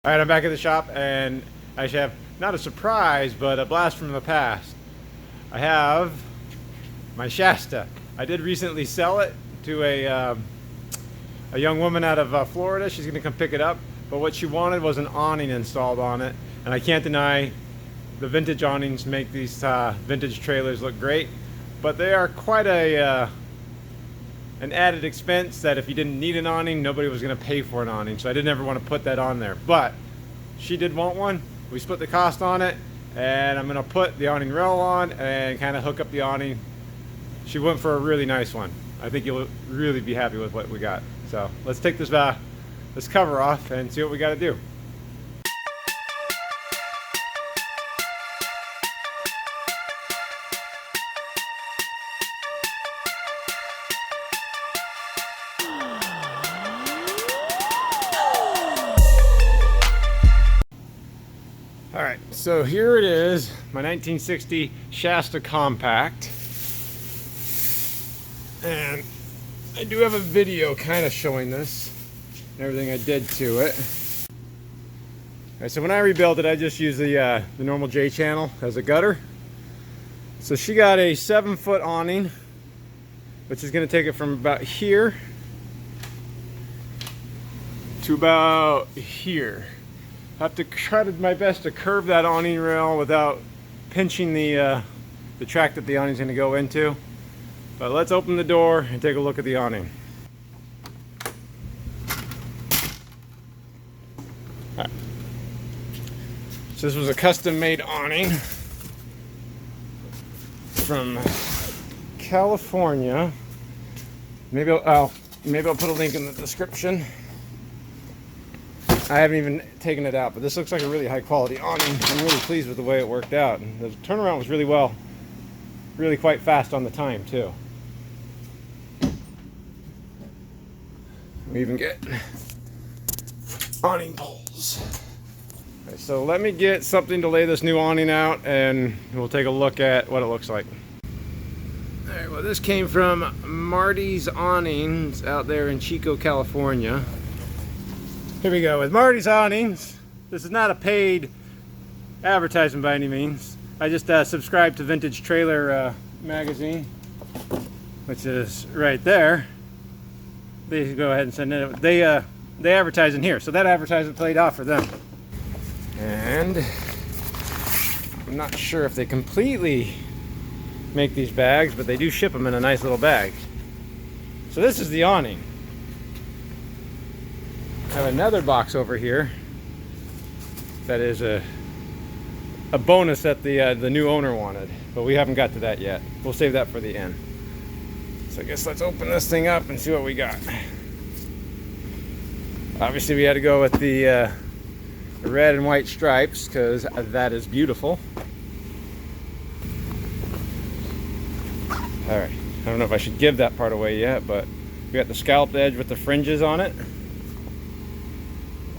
All right, I'm back at the shop and I actually have not a surprise, but a blast from the past. I have my Shasta. I did recently sell it to a young woman out of Florida. She's gonna come pick it up, but what she wanted was an awning installed on it. And I can't deny the vintage awnings make these vintage trailers look great, but they are quite an added expense that if you didn't need an awning, nobody was going to pay for an awning. So I didn't ever want to put that on there. But she did want one. We split the cost on it, and I'm going to put the awning rail on and kind of hook up the awning. She went for a really nice one. I think you'll really be happy with what we got. So let's take this cover off and see what we got to do. All right, so here it is, my 1960 Shasta Compact. And I do have a video kind of showing this and everything I did to it. All right, so when I rebuilt it, I just used the normal J channel as a gutter. So she got a 7-foot awning, which is going to take it from about here to about here. I have to try my best to curve that awning rail without pinching the track that the awning's going to go into. But let's open the door and take a look at the awning. Right. So this was a custom-made awning from California. Maybe I'll put a link in the description. I haven't even taken it out, but this looks like a really high quality awning. I'm really pleased with the way it worked out. And the turnaround was really quite fast on the time too. We even get awning poles. Okay, so let me get something to lay this new awning out and we'll take a look at what it looks like. All right, well this came from Marti's Awnings out there in Chico, California. Here we go with Marti's Awnings. This is not a paid advertisement by any means. I just subscribed to Vintage Trailer magazine, which is right there. They go ahead and send it. They advertise in here, so that advertisement played off for them. And I'm not sure if they completely make these bags, but they do ship them in a nice little bag. So this is the awning. I have another box over here that is a bonus that the new owner wanted, but we haven't got to that yet. We'll save that for the end. So I guess let's open this thing up and see what we got. Obviously we had to go with the red and white stripes because that is beautiful. All right, I don't know if I should give that part away yet, but we got the scalloped edge with the fringes on it.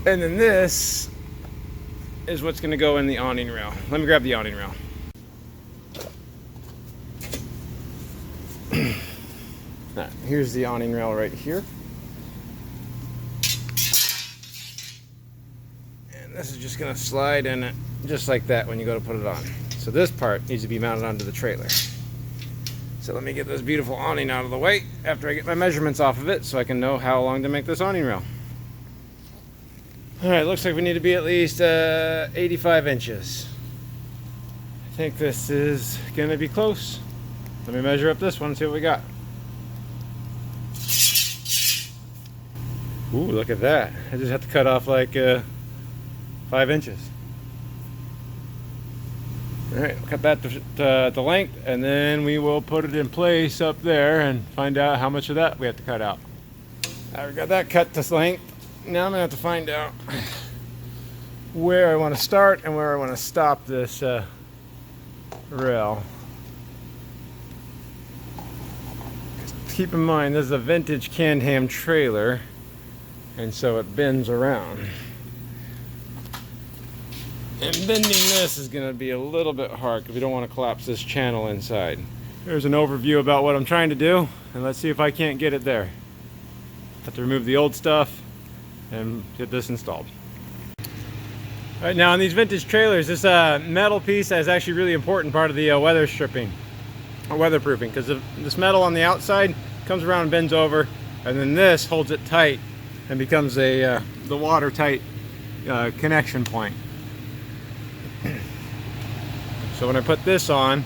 And then this is what's going to go in the awning rail. Let me grab the awning rail. Right, here's the awning rail right here. And this is just going to slide in it just like that when you go to put it on. So this part needs to be mounted onto the trailer. So let me get this beautiful awning out of the way after I get my measurements off of it so I can know how long to make this awning rail. Alright, looks like we need to be at least 85 inches. I think this is going to be close. Let me measure up this one and see what we got. Ooh, look at that. I just have to cut off like 5 inches. Alright, we'll cut that to length and then we will put it in place up there and find out how much of that we have to cut out. Alright, we got that cut to length. Now I'm going to have to find out where I want to start and where I want to stop this rail. Keep in mind this is a vintage Can-Ham trailer and so it bends around. And bending this is going to be a little bit hard because we don't want to collapse this channel inside. Here's an overview about what I'm trying to do and let's see if I can't get it there. Have to remove the old stuff and get this installed. All right, now on these vintage trailers, this metal piece is actually really important part of the weather stripping, or weatherproofing, because this metal on the outside comes around and bends over, and then this holds it tight and becomes the watertight connection point. So when I put this on,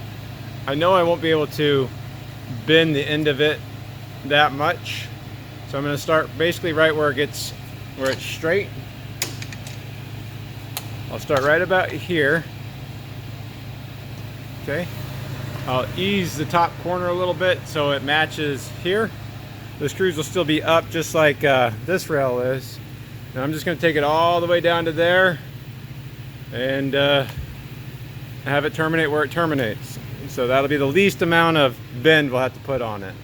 I know I won't be able to bend the end of it that much. So I'm going to start basically right where it's straight. I'll start right about here. Okay. I'll ease the top corner a little bit so it matches here. The screws will still be up just like this rail is. And I'm just going to take it all the way down to there and have it terminate where it terminates. So that'll be the least amount of bend we'll have to put on it.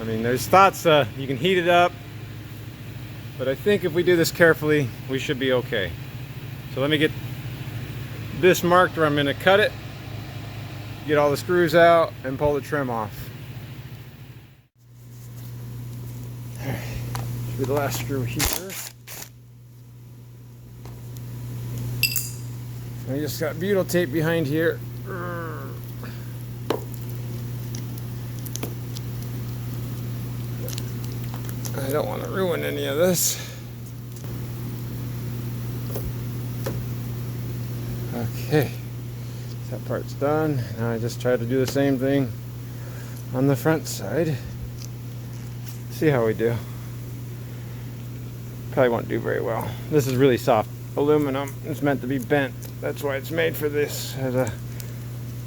I mean, there's thoughts you can heat it up, but I think if we do this carefully, we should be okay. So let me get this marked where I'm going to cut it, get all the screws out, and pull the trim off. All right, should be the last screw here. I just got butyl tape behind here. I don't want to ruin any of this. Okay, that part's done. Now I just try to do the same thing on the front side. See how we do. Probably won't do very well. This is really soft aluminum. It's meant to be bent. That's why it's made for this as a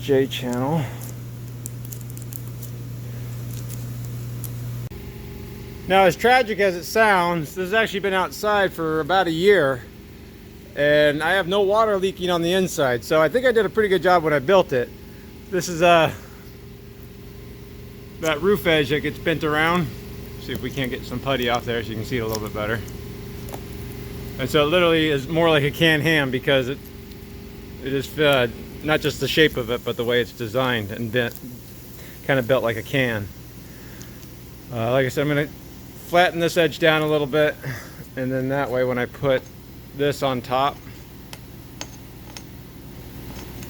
J channel. Now, as tragic as it sounds, this has actually been outside for about a year, and I have no water leaking on the inside, so I think I did a pretty good job when I built it. This is that roof edge that gets bent around. See if we can't get some putty off there so you can see it a little bit better. And so it literally is more like a canned ham because it is not just the shape of it, but the way it's designed and bent, kind of built like a can. Like I said, I'm going to flatten this edge down a little bit, and then that way when I put this on top,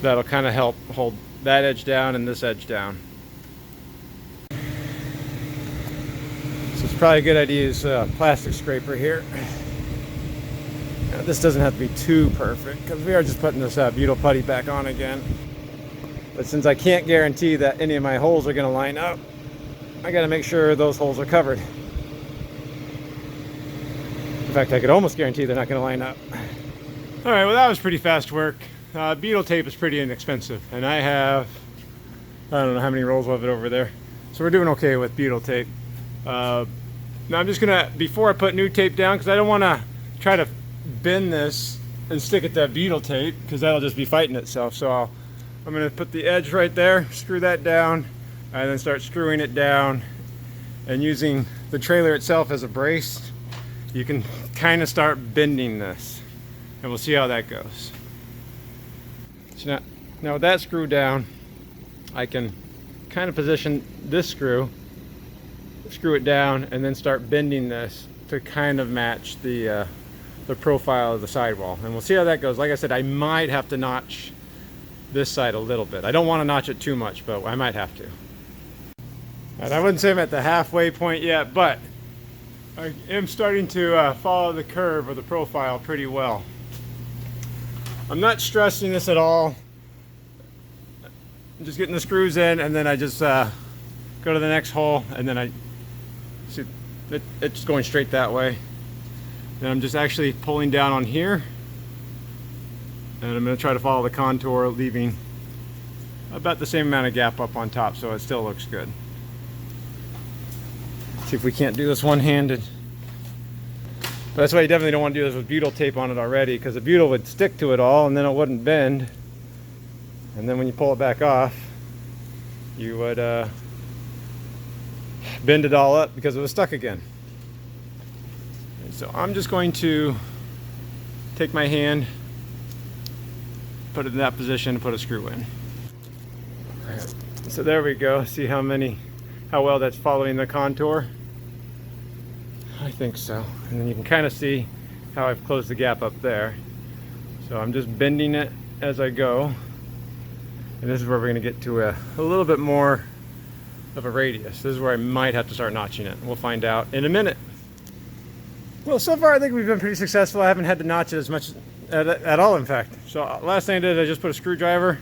that'll kind of help hold that edge down and this edge down. So it's probably a good idea to use a plastic scraper here. Now, this doesn't have to be too perfect because we are just putting this butyl putty back on again. But since I can't guarantee that any of my holes are going to line up, I got to make sure those holes are covered. In fact, I could almost guarantee they're not going to line up. All right, well, that was pretty fast work. Butyl tape is pretty inexpensive, and I have, I don't know how many rolls of it over there. So we're doing okay with butyl tape. Now I'm just gonna, before I put new tape down, because I don't want to try to bend this and stick it to butyl tape, because that'll just be fighting itself. So I'm going to put the edge right there, screw that down, and then start screwing it down, and using the trailer itself as a brace, you can kind of start bending this, and we'll see how that goes. So now with that screw down, I can kind of position this screw it down, and then start bending this to kind of match the profile of the sidewall, and we'll see how that goes. Like I said, I might have to notch this side a little bit. I don't want to notch it too much, but I might have to. And I wouldn't say I'm at the halfway point yet, but I am starting to follow the curve or the profile pretty well. I'm not stressing this at all. I'm just getting the screws in, and then I just go to the next hole, and then I see it's going straight that way. Then I'm just actually pulling down on here, and I'm going to try to follow the contour, leaving about the same amount of gap up on top so it still looks good. See if we can't do this one-handed. But that's why you definitely don't want to do this with butyl tape on it already, because the butyl would stick to it all and then it wouldn't bend. And then when you pull it back off, you would bend it all up because it was stuck again. And so I'm just going to take my hand, put it in that position, and put a screw in. So there we go. See how well that's following the contour? I think so. And then you can kind of see how I've closed the gap up there. So I'm just bending it as I go. And this is where we're going to get to a little bit more of a radius. This is where I might have to start notching it. We'll find out in a minute. Well, so far I think we've been pretty successful. I haven't had to notch it as much at all, in fact. So last thing I did, I just put a screwdriver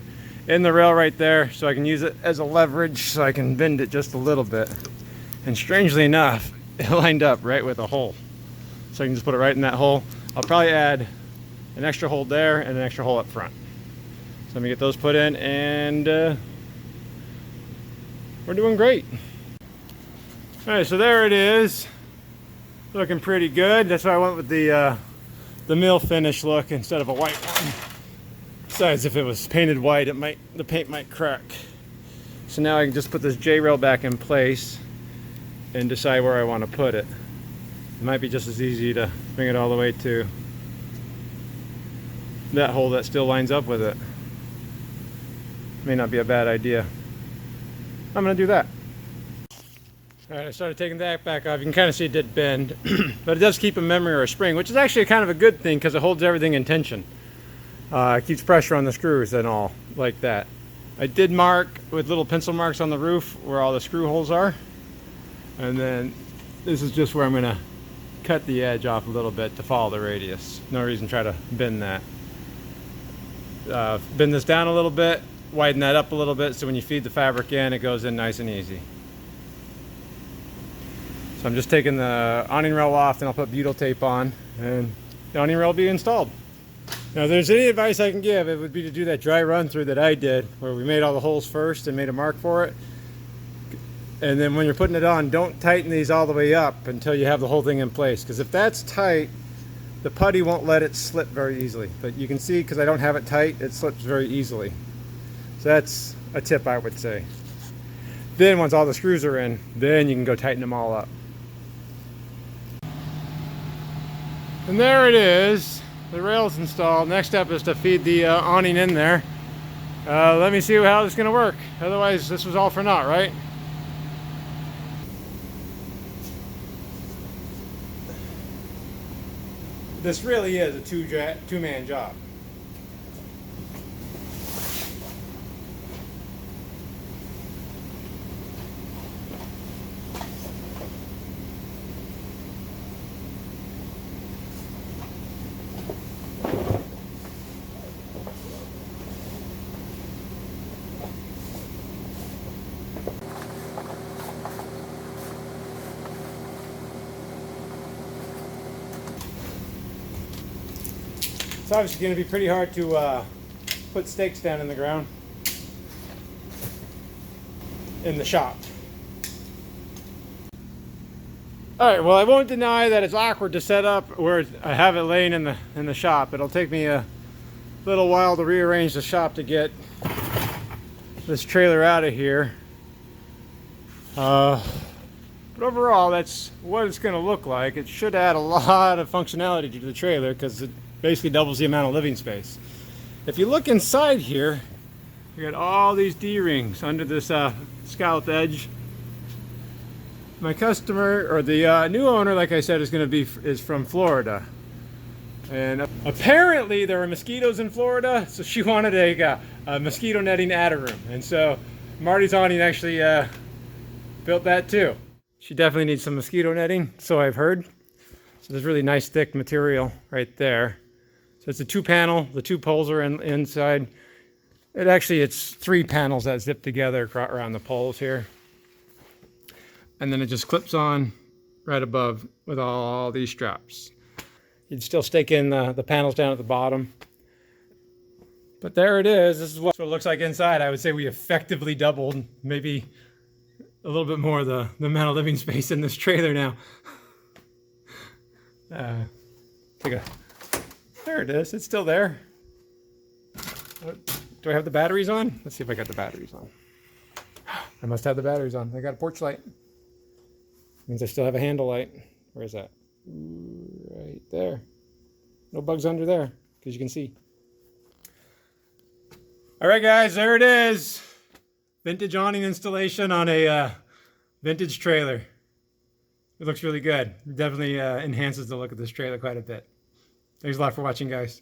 in the rail right there so I can use it as a leverage so I can bend it just a little bit. And strangely enough, it lined up right with a hole. So I can just put it right in that hole. I'll probably add an extra hole there and an extra hole up front. So let me get those put in, and we're doing great. All right, so there it is. Looking pretty good. That's why I went with the mill finish look instead of a white one. Besides, if it was painted white, the paint might crack. So now I can just put this J-rail back in place and decide where I want to put it. It might be just as easy to bring it all the way to that hole that still lines up with it. May not be a bad idea. I'm going to do that. Alright, I started taking that back off. You can kind of see it did bend, but it does keep a memory or a spring, which is actually kind of a good thing because it holds everything in tension. It keeps pressure on the screws and all like that. I did mark with little pencil marks on the roof where all the screw holes are. And then this is just where I'm going to cut the edge off a little bit to follow the radius. No reason to try to bend that. Bend this down a little bit, widen that up a little bit so when you feed the fabric in, it goes in nice and easy. So I'm just taking the awning rail off, and I'll put butyl tape on, and the awning rail will be installed. Now, if there's any advice I can give, it would be to do that dry run through that I did, where we made all the holes first and made a mark for it. And then when you're putting it on, don't tighten these all the way up until you have the whole thing in place, because if that's tight, the putty won't let it slip very easily. But you can see, because I don't have it tight, it slips very easily. So that's a tip I would say. Then once all the screws are in, then you can go tighten them all up. And there it is. The rail's installed. Next step is to feed the awning in there. Let me see how this is going to work. Otherwise, this was all for naught, right? This really is a two-man job. It's obviously going to be pretty hard to put stakes down in the ground in the shop. Alright, well, I won't deny that it's awkward to set up where I have it laying in the shop. It'll take me a little while to rearrange the shop to get this trailer out of here. But overall, that's what it's going to look like. It should add a lot of functionality to the trailer because it basically doubles the amount of living space. If you look inside here, you got all these D-rings under this scalloped edge. My customer, or the new owner, like I said, is from Florida, and apparently there are mosquitoes in Florida, so she wanted a mosquito netting attic room, and so Marti's awning actually built that too. She definitely needs some mosquito netting, so I've heard. So there's really nice thick material right there. So it's a two panel, the two poles are inside. It's three panels that zip together around the poles here. And then it just clips on right above with all these straps. You'd still stake in the panels down at the bottom. But there it is. This is what it looks like inside. I would say we effectively doubled, maybe a little bit more, the amount of living space in this trailer now. There it is. It's still there. Do I have the batteries on? Let's see if I got the batteries on. I must have the batteries on. I got a porch light. Means I still have a handle light. Where is that? Right there. No bugs under there, because you can see. All right, guys, there it is. Vintage awning installation on a vintage trailer. It looks really good. It definitely enhances the look of this trailer quite a bit. Thanks a lot for watching, guys.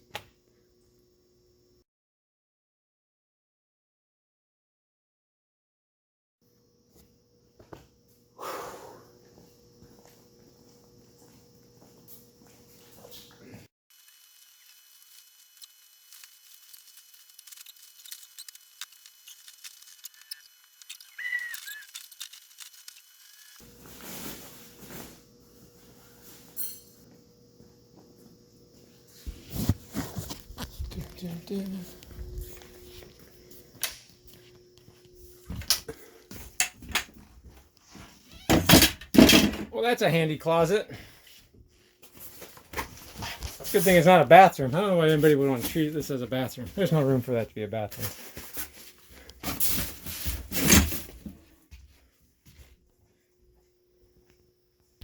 Well, that's a handy closet. Good thing it's not a bathroom. I don't know why anybody would want to treat this as a bathroom. There's no room for that to be a bathroom.